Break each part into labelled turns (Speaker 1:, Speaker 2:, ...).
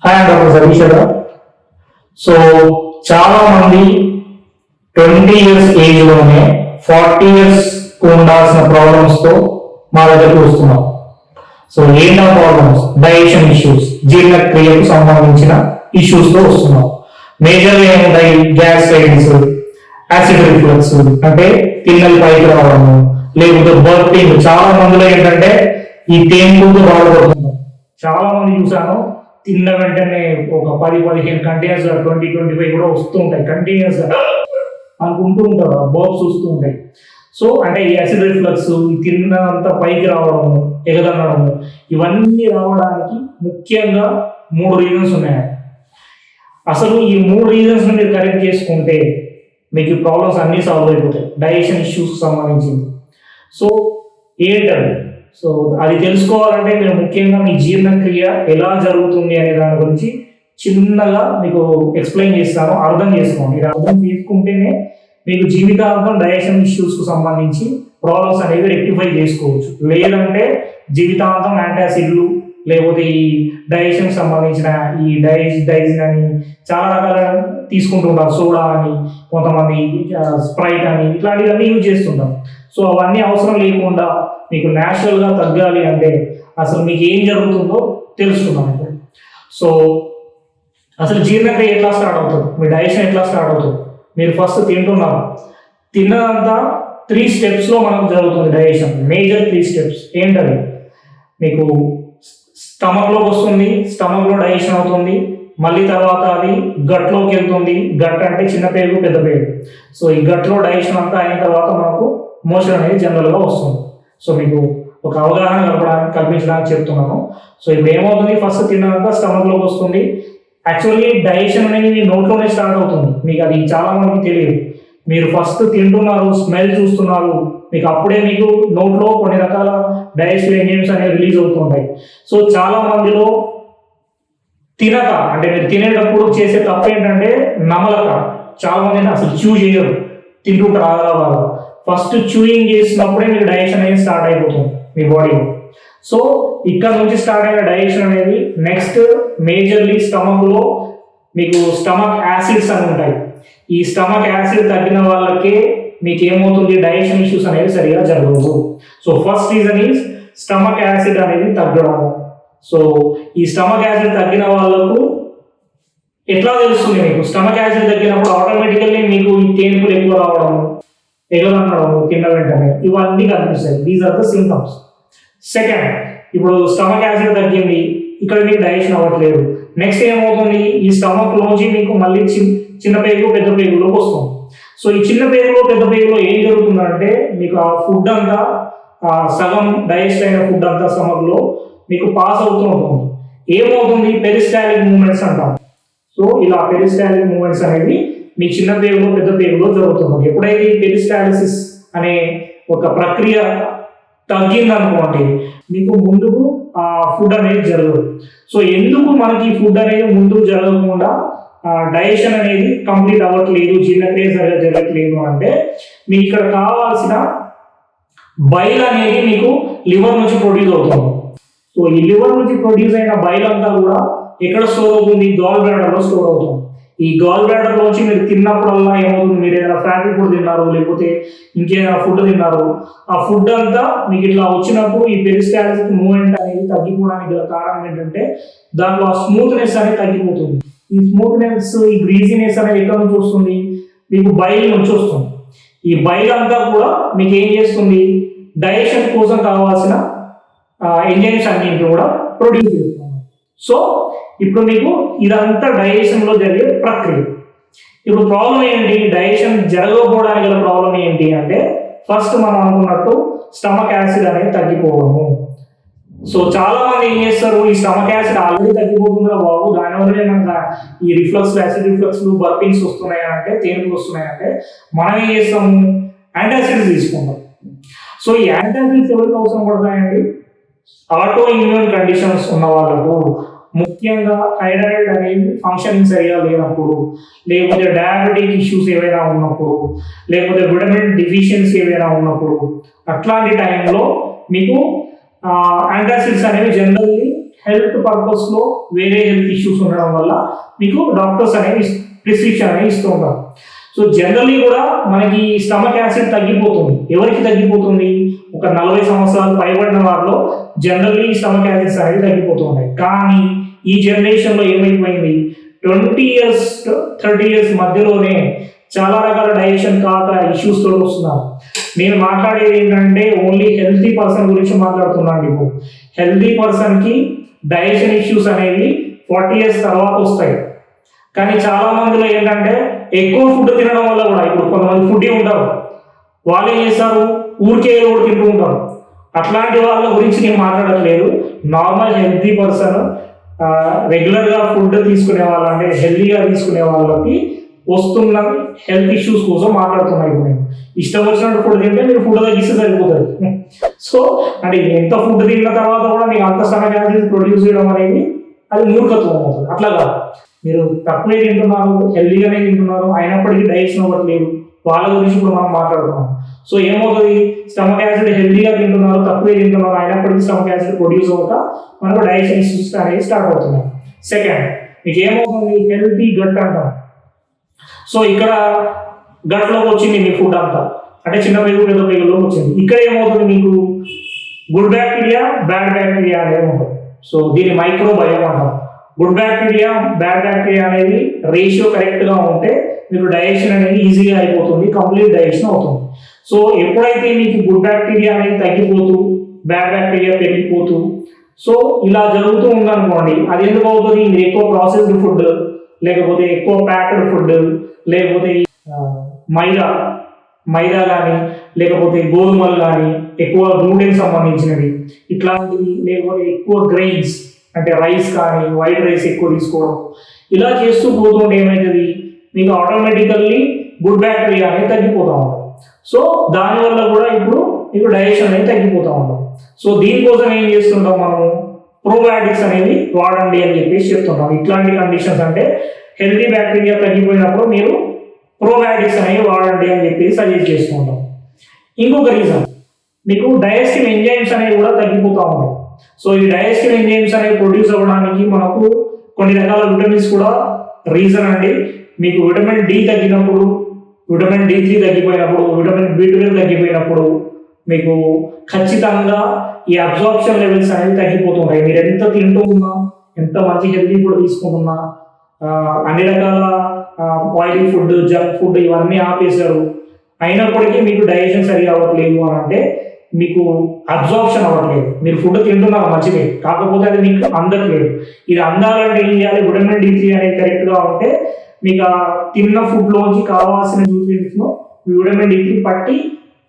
Speaker 1: Hi doctor Satish గారు. So చాలా మంది 20 years ఏజ్ లోనే 40 years ఉండాల్సిన ప్రాబ్లమ్స్ తో మా దగ్గరికి వస్తున్నాం. సో ఏంటా ప్రాబ్లమ్స్? డైజెషన్ ఇష్యూస్, జీర్ణక్రియకు సంబంధించిన ఇష్యూస్ తో వస్తున్నాం. మేజర్ ఏముంటాయి? గ్యాస్ట్రైటిస్, యాసిడ్ రిఫ్లక్స్ అంటే తిన్నలు పైకి రావడము, లేకపోతే బర్పింగ్. చాలా మందిలో ఏంటంటే ఈ తేన్పుతో బాధపడుతున్నాం. చాలా మంది చూసాను తిన్న వెంటనే ఒక 10-15 కంటిన్యూస్ గా 20-25 కూడా వస్తూ ఉంటాయి. కంటిన్యూస్ గా అనుకుంటూ ఉంటారు, బర్బ్స్ వస్తూ ఉంటాయి. సో అంటే ఈ యాసిడ్ రిఫ్లక్స్, ఈ తిన్నంత పైకి రావడము, ఎగదనడము, ఇవన్నీ రావడానికి ముఖ్యంగా 3 రీజన్స్ ఉన్నాయి. అసలు ఈ 3 రీజన్స్ మీరు కరెక్ట్ చేసుకుంటే మీకు ప్రాబ్లమ్స్ అన్నీ సాల్వ్ అయిపోతాయి, డైజెషన్ ఇష్యూస్ సంబంధించింది. సో ఏంటది? సో అది తెలుసుకోవాలంటే మీరు ముఖ్యంగా మీ జీర్ణక్రియ ఎలా జరుగుతుంది అనే దాని గురించి చిన్నగా మీకు ఎక్స్ప్లెయిన్ చేస్తాను. అర్థం చేసుకోండి. మీరు అర్థం చేసుకుంటేనే మీకు జీవితాంతం డైజెషన్ ఇష్యూస్కు సంబంధించి ప్రాబ్లమ్స్ అనేవి రెక్టిఫై చేసుకోవచ్చు. లేదంటే జీవితాంతం యాంటాసిడ్లు, లేకపోతే ఈ డైజెషన్ సంబంధించిన ఈ డైజిన్ అని చాలా రకాల తీసుకుంటూ ఉంటారు. సోడా అని, కొంతమంది స్ప్రైట్ అని, ఇట్లాంటివన్నీ యూజ్ చేస్తుంటాం. సో అవన్నీ అవసరం లేకుండా మీకు న్యాచురల్గా తగ్గాలి అంటే అసలు మీకు ఏం జరుగుతుందో తెలుసుకుందాం ఇప్పుడు. సో అసలు జీర్ణక్రియ ఎట్లా స్టార్ట్ అవుతుంది, మీ డైజెషన్ ఎట్లా స్టార్ట్ అవుతుంది? మీరు ఫస్ట్ తింటున్నారు, తిన్నదంతా 3 స్టెప్స్లో మనకు జరుగుతుంది డైజెషన్. మేజర్ 3 స్టెప్స్ ఏంటది? మీకు స్టమక్లోకి వస్తుంది, స్టమక్లో డైజెషన్ అవుతుంది, మళ్ళీ తర్వాత అది గట్లోకి వెళ్తుంది. గట్ అంటే చిన్న పేగు, పెద్ద పేగు. సో ఈ గట్లో డైజెషన్ అంతా అయిన తర్వాత మనకు మోషన్ అనేది జనరల్గా వస్తుంది. సో మీకు ఒక అవగాహన కల్పించడానికి చెప్తున్నాను. సో ఇప్పుడు ఏమవుతుంది? ఫస్ట్ తిన్నదంతా స్టమక్లోకి వస్తుంది. యాక్చువల్లీ డైజెషన్ అనేది మీ నోట్లోనే స్టార్ట్ అవుతుంది. మీకు అది చాలా మందికి తెలియదు. మీరు ఫస్ట్ తింటున్నారు, స్మెల్ చూస్తున్నారు, మీకు అప్పుడే మీకు నోట్లో కొన్ని రకాల డైజెస్టివ్ ఎంజైమ్స్ అనేవి రిలీజ్ అవుతుంటాయి. సో చాలా మందిలో తినక, అంటే మీరు తినేటప్పుడు చేసే తప్పు ఏంటంటే నమలక. చాలా మంది అసలు చూ చేయరు, తింటుంటారు ఆగా. ఫస్ట్ చూయింగ్ చేసినప్పుడే మీకు డైజెషన్ అనేది స్టార్ట్ అయిపోతుంది మీ బాడీలో. సో ఇక్కడ నుంచి స్టార్ట్ అయిన డైజెషన్ అనేది నెక్స్ట్ మేజర్లీ స్టమక్లో మీకు స్టమక్ యాసిడ్స్ అని ఉంటాయి. ఈ స్టమక్ యాసిడ్ తగ్గిన వాళ్ళకే మీకు ఏమవుతుంది? డైజెషన్ ఇష్యూస్ అనేవి సరిగా జరగవు. So first reason is stomach acid అనేది తగ్గడము. సో ఈ స్టమక్ యాసిడ్ తగ్గిన వాళ్ళకు ఎట్లా తెలుస్తుంది? మీకు స్టమక్ యాసిడ్ తగ్గినప్పుడు ఆటోమేటికల్లీ మీకు ఈ తేన్పులు ఎక్కువ రావడము, ఎగదనడము తిన్న వెంటనే, ఇవన్నీ కనిపిస్తాయి. These are the symptoms. Second, ఇప్పుడు స్టమక్ యాసిడ్ తగ్గింది, ఇక్కడ మీకు డైజెషన్ అవ్వట్లేదు. నెక్స్ట్ ఏమవుతుంది? ఈ స్టమక్ లోంచి మీకు మళ్ళీ చిన్న పేగు, పెద్ద పేగులోకి వస్తుంది. సో ఈ చిన్న పేగులో, పెద్ద పేగులో ఏం జరుగుతుందంటే మీకు ఆ ఫుడ్ అంతా, సగం డైజెస్ట్ అయిన ఫుడ్ అంతా స్టమక్లో మీకు పాస్ అవుతూ ఉంటుంది. ఏమవుతుంది? పెరిస్టాలిక్ మూమెంట్స్ అంటాం. సో ఇలా పెరిస్టాలిక్ మూమెంట్స్ అనేవి మీ చిన్న పేగులో, పెద్ద పేగులో జరుగుతుంది. ఎప్పుడైతే ఈ పెరిస్టాలిసిస్ అనే ఒక ప్రక్రియ తగ్గిందనుకోండి, మీకు ముందుకు ఆ ఫుడ్ అనేది జరగదు. సో ఎందుకు మనకి ఫుడ్ అనేది ముందుకు జరగకుండా డైజెషన్ అనేది కంప్లీట్ అవ్వట్లేదు, జీర్ణక్రియ సరిగా జరగట్లేదు అంటే మీకు ఇక్కడ కావాల్సిన బైల్ అనేది మీకు లివర్ నుంచి ప్రొడ్యూస్ అవుతుంది. సో ఈ లివర్ నుంచి ప్రొడ్యూస్ అయిన బైల్ అంతా కూడా ఎక్కడ స్టోర్ అవుతుంది? గాల్ బ్లాడర్లో స్టోర్ అవుతుంది. ఈ గాల్ బ్లాడర్ లోంచి మీరు తిన్నప్పుడల్లా ఏమవుతుంది? మీరు ఏదైనా ఫ్యాటీ ఫుడ్ తిన్నారు, లేకపోతే ఇంకేదైనా ఫుడ్ తిన్నారు, ఆ ఫుడ్ అంతా మీకు ఇట్లా వచ్చినప్పుడు ఈ పెరిస్టాలిసిస్ మూవ్మెంట్ అనేది తగ్గిపోవడానికి గల కారణం ఏంటంటే దాంట్లో ఆ స్మూత్నెస్ అనేది తగ్గిపోతుంది. ఈ స్మూత్నెస్, ఈ గ్రీజీనెస్ అనేది ఎక్కడ నుంచి వస్తుంది? మీకు బైల్ నుంచి వస్తుంది. ఈ బైల్ అంతా కూడా మీకు ఏం చేస్తుంది? డైజెషన్ కోసం కావాల్సిన ఎంజైమ్స్ అన్నింటినీ కూడా ప్రొడ్యూస్ చేస్తుంది. సో ఇప్పుడు మీకు ఇదంతా డైజెషన్లో జరిగే ప్రక్రియ. ఇప్పుడు ప్రాబ్లం ఏంటి? డైజెషన్ జరగకపోవడానికి గల ప్రాబ్లం ఏంటి అంటే ఫస్ట్ మనం అనుకున్నట్టు స్టమక్ యాసిడ్ అనేది తగ్గిపోవడము. సో చాలా మంది ఏం చేస్తారు? ఈ స్టమక్ యాసిడ్ ఆల్రెడీ తగ్గిపోతుందిరా బాబు, దానివల్లనే మనకు ఈ రిఫ్లక్స్, యాసిడ్ రిఫ్లక్స్, బర్పింగ్స్ వస్తున్నాయంటే, తేన్పులు వస్తున్నాయంటే మనం ఏం చేస్తాము? యాంటాసిడ్స్ తీసుకుంటాం. సో ఈ యాంటాసిడ్స్ ఎవరికి అవసరం పడతాయండి? ఆటో ఇమ్యూన్ కండిషన్స్ ఉన్న వాళ్ళకు, ముఖ్యంగా థైరాయిడ్ అనేది ఫంక్షనింగ్ సరిగా లేనప్పుడు, లేకపోతే డయాబెటిక్ ఇష్యూస్ ఏవైనా ఉన్నప్పుడు, లేకపోతే విటమిన్ డిఫిషియన్సీ ఏవైనా ఉన్నప్పుడు, అట్లాంటి టైంలో మీకు యాంటాసిడ్స్ అనేవి జనరల్లీ హెల్త్ పర్పస్ లో వేరే హెల్త్ ఇష్యూస్ ఉండడం వల్ల మీకు డాక్టర్స్ అనేవి ప్రిస్క్రిప్షన్ అనేవి ఇస్తూ ఉంటారు. సో జనరల్లీ కూడా మనకి స్టమక్ యాసిడ్ తగ్గిపోతుంది. ఎవరికి తగ్గిపోతుంది? ఒక 40 సంవత్సరాలు పైబడిన వారిలో జనరల్లీ స్టమక్ యాసిడ్స్ అనేవి తగ్గిపోతున్నాయి. కానీ ఈ జనరేషన్ లో ఏమైపోయింది, 20 years 30 years మధ్యలోనే చాలా రకాల డైజెషన్ కాక ఇష్యూస్ తో వస్తున్నారు. నేను మాట్లాడేది ఏంటంటే ఓన్లీ హెల్తీ పర్సన్ గురించి మాట్లాడుతున్నాను. ఇప్పుడు హెల్తీ పర్సన్ కి డైజెషన్ ఇష్యూస్ అనేవి 40 years తర్వాత వస్తాయి. కానీ చాలా మందిలో ఏంటంటే ఎక్కువ ఫుడ్ తినడం వల్ల కూడా, ఇప్పుడు కొంతమంది ఫుడ్ ఉంటారు, వాళ్ళు ఏం చేస్తారు, ఊరికే కూడా తింటూ ఉంటారు. అట్లాంటి వాళ్ళ గురించి నేను మాట్లాడట్లేదు. నార్మల్ హెల్తీ పర్సన్ రెగ్యులర్ గా ఫుడ్ తీసుకునే వాళ్ళు, అంటే హెల్తీగా తీసుకునే వాళ్ళకి వస్తున్న హెల్త్ ఇష్యూస్ కోసం మాట్లాడుతున్నాయి. ఇప్పుడు నేను ఇష్టం వచ్చినట్టు ఫుడ్ తింటే మీరు ఫుడ్ తగ్గిస్తే సరిపోతుంది. సో అంటే ఎంత ఫుడ్ తిన్న తర్వాత కూడా మీకు అంత స్టమక్ యాసిడ్ ప్రొడ్యూస్ చేయడం అనేది అది మూర్ఖత్వం అవుతుంది. అట్లా కాదు, మీరు తక్కువే తింటున్నారు, హెల్తీగానే తింటున్నారు, అయినప్పటికీ డైజెషన్ అవ్వట్లేదు, వాళ్ళ గురించి ఇప్పుడు మనం మాట్లాడుతున్నాం. సో ఏమవుతుంది, స్టమక్ యాసిడ్ హెల్తీగా తింటున్నారు, తక్కువే తింటున్నారు, అయినప్పటికీ స్టమక్ యాసిడ్ ప్రొడ్యూస్ అవ్వక మనకు డైజెషన్ ఇష్యూస్ అనేది స్టార్ట్ అవుతున్నాయి. సెకండ్, మీకు ఏమవుతుంది, హెల్తీ గట్ అంటాం. సో ఇక్కడ గట్లోకి వచ్చింది మీ ఫుడ్ అంతా, అంటే చిన్న పెరుగు పెద్ద పెరుగులోకి వచ్చింది. ఇక్కడ ఏమవుతుంది, మీకు గుడ్ బ్యాక్టీరియా బ్యాడ్ బ్యాక్టీరియా అనేది ఉంటుంది. సో దీన్ని మైక్రోబయోమ్ అంటాం. గుడ్ బ్యాక్టీరియా బ్యాడ్ బ్యాక్టీరియా అనేది రేషియో కరెక్ట్ గా ఉంటే మీకు డైజెషన్ అనేది ఈజీగా అయిపోతుంది, కంప్లీట్ డైజెషన్ అవుతుంది. సో ఎప్పుడైతే మీకు గుడ్ బ్యాక్టీరియా అనేది తగ్గిపోతూ బ్యాడ్ బ్యాక్టీరియా పెరిగిపోతూ సో ఇలా జరుగుతూ ఉందనుకోండి, అది ఎందుకు అవుతుంది, మీరు ఎక్కువ ప్రాసెస్డ్ ఫుడ్, లేకపోతే ఎక్కువ ప్యాక్డ్ ఫుడ్, లేకపోతే మైదా కానీ, లేకపోతే గోధుమలు కానీ, ఎక్కువ గ్లూటెన్ సంబంధించినవి ఇట్లాంటివి, లేకపోతే ఎక్కువ గ్రెయిన్స్ అంటే రైస్ కానీ వైట్ రైస్ ఎక్కువ తీసుకోవడం, ఇలా చేస్తూ పోతుంటే ఏమవుతుంది, మీకు ఆటోమేటికల్లీ గుడ్ బ్యాక్టీరియా అనేది తగ్గిపోతూ ఉంటుంది. సో దానివల్ల కూడా ఇప్పుడు మీకు డైజెషన్ అనేది తగ్గిపోతూ ఉంటుంది. సో దీనికోసం ఏం చేస్తుంటాం, మనము ప్రోబయాటిక్స్ అనేవి వాడండి అని చెప్పేసి చెప్తున్నాం. ఇట్లాంటి కండిషన్స్ అంటే హెల్తీ బ్యాక్టీరియా తగ్గిపోయినప్పుడు మీరు ప్రోబయాటిక్స్ అనేవి వాడండి అని చెప్పేసి సజెస్ట్ చేసుకుంటాం. ఇంకొక రీజన్, మీకు డైజెస్టివ్ ఎంజైమ్స్ అనేవి కూడా తగ్గిపోతూ ఉంటాయి. సో ఈ డైజెస్టివ్ ఎంజైమ్స్ అనేవి ప్రొడ్యూస్ అవ్వడానికి మనకు కొన్ని రకాల విటమిన్స్ కూడా రీజన్ అండి. మీకు విటమిన్ డి తగ్గినప్పుడు, విటమిన్ డి3 తగ్గిపోయినప్పుడు, విటమిన్ బి12 తగ్గిపోయినప్పుడు మీకు ఖచ్చితంగా ఈ అబ్జార్ప్షన్ లెవెల్స్ అనేవి తగ్గిపోతుంటాయి. మీరు ఎంత తింటూ ఉన్నా, ఎంత మంచి హెల్తీ ఫుడ్ తీసుకుంటున్నా, అన్ని రకాల ఆయిలీ ఫుడ్, జంక్ ఫుడ్ ఇవన్నీ ఆపేశారు, అయినప్పటికీ మీకు డైజెషన్ సరిగా అవ్వట్లేదు అని అంటే మీకు అబ్జార్ప్షన్ అవ్వట్లేదు. మీరు ఫుడ్ తింటున్నారు మంచిదే, కాకపోతే అది మీకు అందట్లేదు. ఇది అందాలంటే ఏం చేయాలి, విటమిన్ డి3 అనేది కరెక్ట్గా ఉంటే మీకు ఆ తిన్న ఫుడ్లోంచి కావాల్సిన న్యూట్రియంట్స్ను విటమిన్ డి3 పట్టి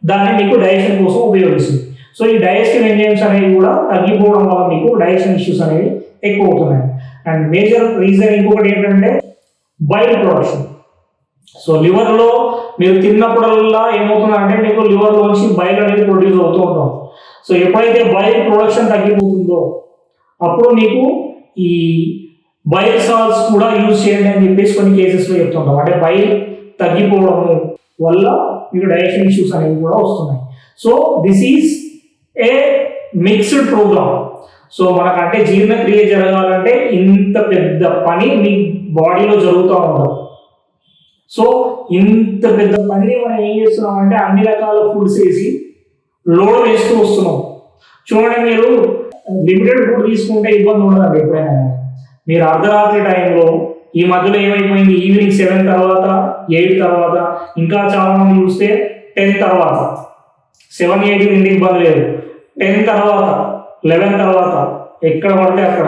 Speaker 1: దాన్ని మీకు డైజెషన్ కోసం ఉపయోగిస్తుంది. సో ఈ డైజెస్టివ్ ఎంజైమ్స్ అనేవి కూడా తగ్గిపోవడం వల్ల మీకు డైజెషన్ ఇష్యూస్ అనేవి ఎక్కువ అవుతున్నాయి. అండ్ మేజర్ రీజన్ ఇంకొకటి ఏంటంటే బైల్ ప్రొడక్షన్. సో లివర్లో మీరు తిన్నప్పుడల్లా ఏమవుతుందంటే మీకు లివర్లోంచి బైల్ అనేది ప్రొడ్యూస్ అవుతూ ఉంటాం. సో ఎప్పుడైతే బైల్ ప్రొడక్షన్ తగ్గిపోతుందో అప్పుడు మీకు ఈ బైల్ సాల్ట్స్ కూడా యూజ్ చేయండి అని చెప్పేసి కొన్ని కేసెస్లో చెప్తుంటాం. అంటే బైల్ తగ్గిపోవడము వల్ల మీకు డైజెషన్ ఇష్యూస్ అనేవి కూడా వస్తున్నాయి. So this is a mixed programme. So మనకంటే జీర్ణక్రియ జరగాలంటే ఇంత పెద్ద పని మీ బాడీలో జరుగుతూ ఉంటుంది. సో ఇంత పెద్ద పనిని మనం ఏం చేస్తున్నాం అంటే అన్ని రకాల ఫుడ్స్ వేసి లోడ్ వేస్తూ వస్తున్నాం. చూడండి, మీరు లిమిటెడ్ ఫుడ్ తీసుకుంటే ఇబ్బంది ఉండదండి. ఎప్పుడైనా మీరు అర్ధరాత్రి టైంలో, ఈ మధ్యలో ఏమైపోయింది, ఈవినింగ్ 7 తర్వాత 8 తర్వాత, ఇంకా చాలా మంది చూస్తే 10 తర్వాత, 7, 8 తింటే ఇబ్బంది లేదు, 10 తర్వాత 11 తర్వాత ఎక్కడ పడితే అక్కడ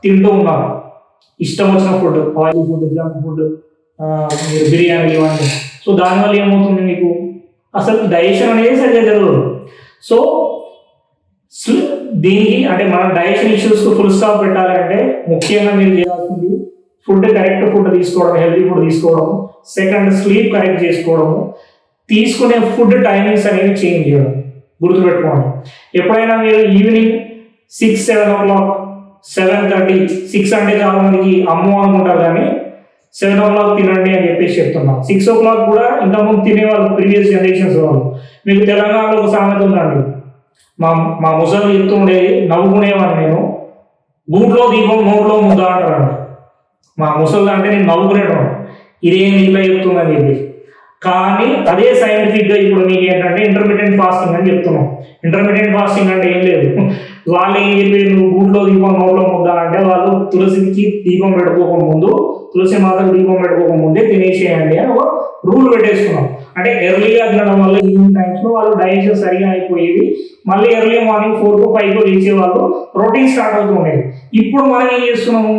Speaker 1: తింటూ ఉన్నారు ఇష్టం వచ్చిన food, oil food, junk food, మీరు బిర్యానీ ఇవ్వండి. సో దానివల్ల ఏమవుతుంది, మీకు అసలు డైజెషన్ అనేది సరిగ్గా జరగదు. సో దీనికి అంటే మన డైజెషన్ ఇష్యూస్కి ఫుల్ స్టాప్ పెట్టాలంటే ముఖ్యంగా మీరు చేయాల్సింది ఫుడ్, కరెక్ట్ ఫుడ్ తీసుకోవడం, హెల్తీ ఫుడ్ తీసుకోవడం. సెకండ్, స్లీప్ కరెక్ట్ చేసుకోవడము. తీసుకునే ఫుడ్ టైమింగ్స్ అనేవి చేంజ్ చేయడం. గుర్తుపెట్టుకోండి, ఎప్పుడైనా మీరు ఈవినింగ్ 6, 7 o'clock, 7:30, 6 అంటే చాలా మందికి అమ్మో అనుకుంటారు, కానీ 7 o'clock తినండి అని చెప్పేసి చెప్తున్నాం. 6 o'clock కూడా ఇంతకుముందు తినేవాళ్ళు ప్రీవియస్ జనరేషన్స్ వాళ్ళు. మీకు తెలంగాణలో ఒక సామెత ఉందండి, మా మా ముసలు చెప్తుండేది, నవ్వుకునేవాడిని నేను, గూట్లో దీపం నోట్లో ముద్ద అంటారు. మా ముసలు అంటే నేను నవ్వుకునేవాడు, ఇదేం ఇట్లా చెప్తుందని చెప్పి. కానీ అదే సైంటిఫిక్గా ఇప్పుడు మీకు ఏంటంటే ఇంటర్మీడియట్ ఫాస్టింగ్ అని చెప్తున్నాం. ఇంటర్మీడియట్ ఫాస్టింగ్ అంటే ఏం లేదు, వాళ్ళు ఏం చెప్పి నువ్వు గూట్లో దీపం నోట్లో ముద్ద అంటే వాళ్ళు తులసికి దీపం పెట్టుకోక ముందు, తులసి మాతకు దీపం పెట్టుకోక ముందే తినేసేయండి అని ఒక రూల్ పెట్టేసుకున్నాం. అంటే ఎర్లీగా తినడం వల్ల ఈవినింగ్ టైమ్స్లో వాళ్ళు డైజెషన్ సరిగా అయిపోయేది, మళ్ళీ ఎర్లీ మార్నింగ్ 4 to 5 లేచే వాళ్ళు ప్రోటీన్ స్టార్ట్ అవుతూ ఉండేది. ఇప్పుడు మనం ఏం చేస్తున్నాము,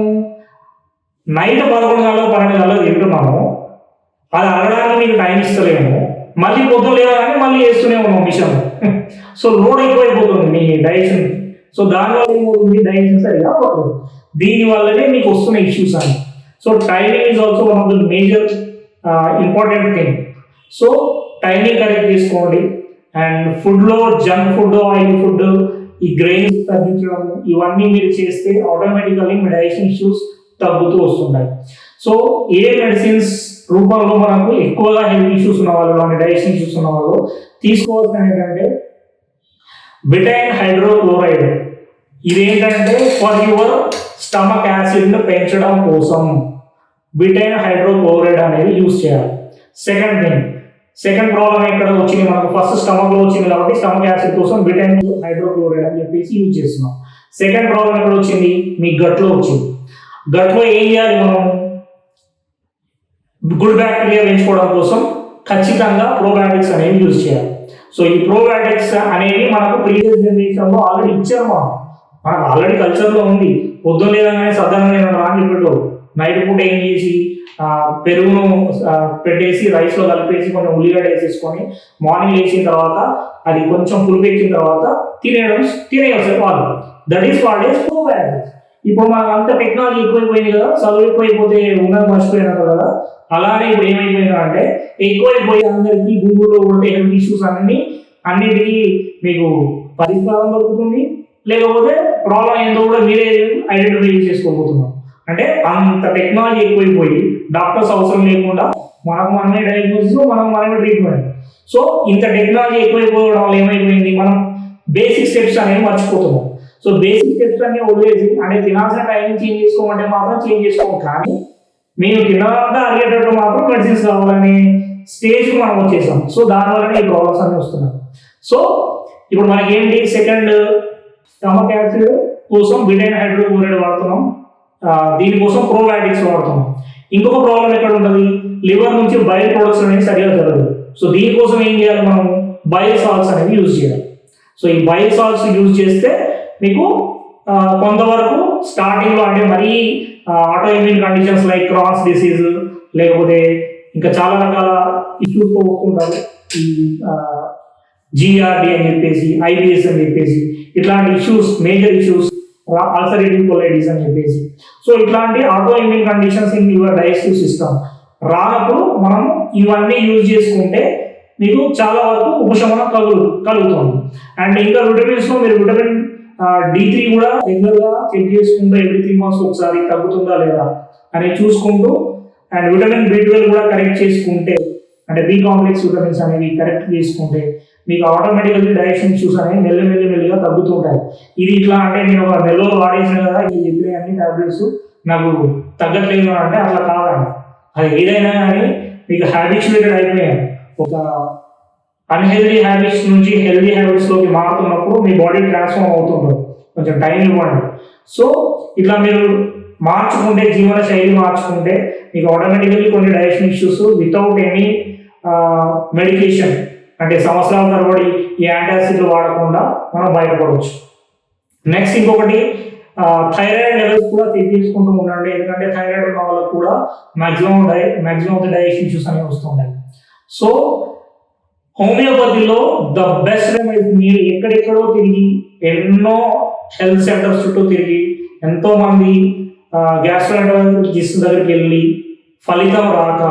Speaker 1: నైట్ 11 గంటలు 12 గంటలు తింటున్నాము, అది అనడానికి మీకు టైం ఇస్తలేము, మళ్ళీ పొద్దున లేవగానే మళ్ళీ వేస్తూనే ఉన్నాం మిషన్. సో లోడ్ ఎక్కువైపోతుంది మీ డైజెషన్. సో దానివల్ల ఏమవుతుంది, డైజెషన్ సరిగా అవ్వదు. దీనివల్లనే మీకు వస్తున్న ఇష్యూస్ అని. So timing is also one of the major important thing. So timing correct చేసుకోండి. అండ్ ఫుడ్లో జంక్ ఫుడ్, ఆయిల్ ఫుడ్, ఈ గ్రెయిన్స్ తగ్గించడం, ఇవన్నీ మీరు చేస్తే ఆటోమేటికల్లీ మీ డైజెషన్ ఇష్యూస్ తగ్గుతూ వస్తుంటాయి. సో ఏ మెడిసిన్స్ రూపంలో మనకు ఎక్కువగా హెల్త్ ఇష్యూస్ ఉన్న వాళ్ళు, అలాంటి డైజెషన్ ఇష్యూస్ ఉన్న వాళ్ళు తీసుకోవాల్సిన ఏంటంటే బిటైన్ హైడ్రోక్లోరైడ్. ఇదేంటంటే ఫర్ యువర్ స్టమక్ యాసిడ్ పెంచడం కోసం బిటైన్ హైడ్రోక్లోరైడ్ అనేది యూజ్ చేయాలి. సెకండ్ థింగ్, సెకండ్ ప్రాబ్లం ఎక్కడ వచ్చింది మనకు, ఫస్ట్ స్టమక్ లో వచ్చింది కాబట్టి స్టమక్ యాసిడ్ కోసం బిటైన్ హైడ్రోక్లోరైడ్ అని చెప్పేసి యూజ్ చేస్తున్నాం. సెకండ్ ప్రాబ్లం ఎక్కడ వచ్చింది, మీ గట్లో వచ్చింది. గట్లో ఏం చేయాలి మనం, గుడ్ బ్యాక్టీరియా పెంచుకోవడం కోసం ఖచ్చితంగా ప్రోబయాటిక్స్ అనేవి యూజ్ చేయాలి. సో ఈ ప్రోబయాటిక్స్ అనేవి మనకు ప్రీవియస్ జనరేషన్లో ఆల్రెడీ ఇచ్చారు. మనకు ఆల్రెడీ కల్చర్లో ఉంది. పొద్దున లేదగానే సద్దనంగా రాని చెప్పేటో, నైట్ పూట ఏం చేసి పెరుగును పెట్టేసి రైస్లో కలిపేసి కొంచెం ఉల్లిగడ్డ వేసేసుకొని మార్నింగ్ లేచిన తర్వాత అది కొంచెం పులిపెక్కిన తర్వాత తినేయచ్చు వాళ్ళు. That is what is probiotics. ఇప్పుడు మనకు అంత టెక్నాలజీ ఎక్కువైపోయింది కదా, చదువు ఎక్కువైపోతే ఉన్నది మర్చిపోయినారు కదా. అలానే ఇప్పుడు ఏమైపోయింది అంటే ఎక్కువైపోయి అందరికీ గూగుల్లో ఉంటే హెల్త్ ఇష్యూస్ అన్నిటికీ మీకు పరిష్కారం దొరుకుతుంది, లేకపోతే ప్రాబ్లం ఏందో కూడా మీరే ఐడెంటిఫై చేసుకోబోతున్నాం. అంటే అంత టెక్నాలజీ ఎక్కువైపోయి డాక్టర్స్ అవసరం లేకుండా మనమే డయాగ్నోసిస్, మనమే ట్రీట్మెంట్. సో ఇంత టెక్నాలజీ ఎక్కువైపోవడం వల్ల ఏమైపోయింది, మనం బేసిక్ స్టెప్స్ అనేవి మర్చిపోతున్నాం. సో బేసిక్ స్టెప్స్ అన్ని వదిలేసి అంటే తినాల్సిన టైం చేంజ్ చేసుకోమంటే మాత్రం చేంజ్ చేసుకోము, కానీ మేము తినాలంతా అరిగేటట్టు మాత్రం మెడిసిన్స్ కావాలని స్టేజ్కి మనం వచ్చేసాం. సో దానివల్లనే ఈ ప్రాబ్లమ్స్ అన్ని వస్తున్నాయి. సో ఇప్పుడు మనకేంటి, సెకండ్ స్టమక్ యాసిడ్ కోసం బిటైన్ హైడ్రోక్లోరైడ్ వాడుతున్నాం, దీనికోసం ప్రోబయాటిక్స్ వాడుతున్నాం. ఇంకొక ప్రాబ్లం ఎక్కడ ఉంటుంది, లివర్ నుంచి బైల్ ప్రొడక్ట్స్ అనేవి సరిగా జరగదు. సో దీనికోసం ఏం చేయాలి, మనం బైల్ సాల్ట్స్ అనేవి యూజ్ చేయాలి. సో ఈ బైల్ సాల్ట్స్ యూజ్ చేస్తే మీకు కొంతవరకు స్టార్టింగ్లో అంటే మరీ autoimmune conditions like Crohn's disease, లేకపోతే ఇంకా చాలా రకాల ఇష్యూస్తో వస్తుంటారు, ఈ జిఆర్డి అని చెప్పేసి, ఐబిఎస్ అని చెప్పేసి, ఇట్లాంటి issues, major issues, ulcerative colitis అని చెప్పేసి. సో ఇట్లాంటి auto immune conditions in your digestive system రానప్పుడు మనం ఇవన్నీ యూజ్ చేసుకుంటే మీకు చాలా వరకు ఉపశమనం కలుగుతుంది. అండ్ ఇంకా విటమిన్స్లో మీరు విటమిన్ D3 కూడా రెగ్యులర్గా చెక్ చేసుకుంటూ ఎవ్రీ 3 months ఒకసారి తగ్గుతుందా లేదా అని చూసుకుంటూ, అండ్ విటమిన్ B12 కూడా కరెక్ట్ చేసుకుంటే, అంటే బి కాంప్లెక్స్ విటమిన్స్ అనేవి కరెక్ట్ చేసుకుంటే మీకు ఆటోమేటికల్లీ డైజెషన్ ఇష్యూస్ అనేవి మెల్లిగా తగ్గుతుంటాయి. ఇది ఇట్లా అంటే నేను ఒక నెలలో వాడేసిన కదా ఇది చెప్పిన అన్ని టాబ్లెట్స్ నాకు తగ్గట్లేదు అంటే అట్లా కాదండి. అది ఏదైనా కానీ మీకు హ్యాబిచువేటెడ్ అయిపోయాయి, ఒక అన్హెల్దీ హ్యాబిట్స్ నుంచి హెల్దీ హ్యాబిట్స్లోకి మారుతున్నప్పుడు మీ బాడీ ట్రాన్స్ఫార్మ్ అవుతుంటుంది, కొంచెం టైం ఇవ్వండి. సో ఇట్లా మీరు మార్చుకుంటే, జీవన శైలి మార్చుకుంటే మీకు ఆటోమేటికల్లీ కొన్ని digestion issues without any medication, అంటే సంవత్సరాల తరబడి ఈ యాంటాసిడ్లు వాడకుండా మనం బయటపడవచ్చు. నెక్స్ట్ ఇంకొకటి, థైరాయిడ్ లెవెల్స్ కూడా తీసుకుంటూ ఉండండి, ఎందుకంటే థైరాయిడ్ ఉన్న వాళ్ళకు కూడా maximum of the digestion issues అనేవి వస్తుంటాయి. సో హోమియోపతిలో ద బెస్ట్ రెమెడీ, మీరు ఎక్కడెక్కడో తిరిగి ఎన్నో హెల్త్ సెంటర్స్ చుట్టూ తిరిగి ఎంతో మంది గ్యాస్ట్రోఎంటరాలజిస్ట్ దగ్గరికి వెళ్ళి ఫలితం రాక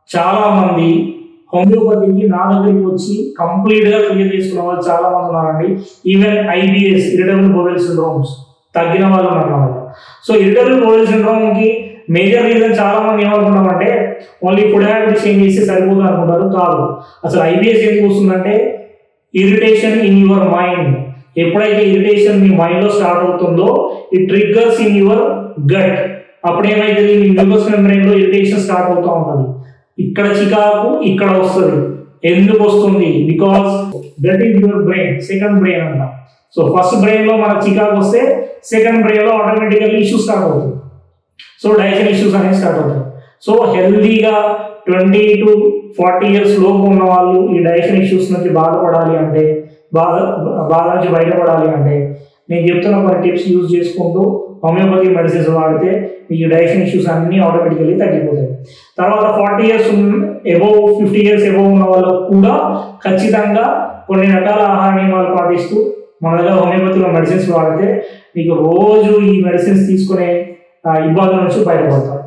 Speaker 1: చాలా మంది హోమియోపతికి నా దగ్గరికి వచ్చి కంప్లీట్గా క్లియర్ చేసుకున్న వాళ్ళు చాలా మంది ఉన్నారండి. ఈవెన్ IBS, ఇరిటబుల్ బowel సిండ్రోమ్స్ తగ్గిన వాళ్ళు ఉన్నారు. సో ఇరిటబుల్ బowel సిండ్రోమ్కి మేజర్ రీజన్ చాలా మంది ఏమనుకుంటామంటే ఓన్లీ ఫుడ్ హ్యాబిట్స్ చేంజ్ చేస్తే సరిపోతుంది అనుకుంటారు. కాదు, అసలు IBS ఎందుకు వస్తుందంటే ఇరిటేషన్ ఇన్ యువర్ మైండ్. ఎప్పుడైతే ఇరిటేషన్ మీ మైండ్ లో స్టార్ట్ అవుతుందో it triggers in your gut. అప్పుడు ఏమైతుంది, మీ మ్యూకస్ మెంబ్రెయిన్ లో ఇరిటేషన్ స్టార్ట్ అవుతూ ఉంటుంది. ఇక్కడ చికాకు ఇక్కడ వస్తుంది. ఎందుకు వస్తుంది? Because that is your brain, second brain అంట. సో ఫస్ట్ బ్రెయిన్ లో మనకు చికాకు వస్తే సెకండ్ బ్రెయిన్ లో ఆటోమేటికల్లీ ఇష్యూస్ స్టార్ట్ అవుతుంది. సో డైజెషన్ ఇష్యూస్ అనేవి స్టార్ట్ అవుతాయి. సో హెల్దీగా 20 to 40 years లోపు ఉన్న వాళ్ళు ఈ డైజెషన్ ఇష్యూస్ నుంచి బాధపడాలి అంటే, బాధ నుంచి బయటపడాలి అంటే నేను చెప్తున్న కొన్ని టిప్స్ యూజ్ చేసుకుంటూ హోమియోపతి మెడిసిన్స్ వాడితే ఈ డైజెషన్ ఇష్యూస్ అన్నీ ఆటోమేటికల్లీ తగ్గిపోతాయి. తర్వాత 40 years అబోవ్, 50 years అబోవ్ ఉన్న వాళ్ళకు కూడా ఖచ్చితంగా కొన్ని రకాల ఆహార నియమాలు పాటిస్తూ మన దగ్గర హోమియోపతిలో మెడిసిన్స్ వాడితే మీకు రోజు ఈ మెడిసిన్స్ తీసుకునే ఇబ్బందుల నుంచి బయటపడతారు.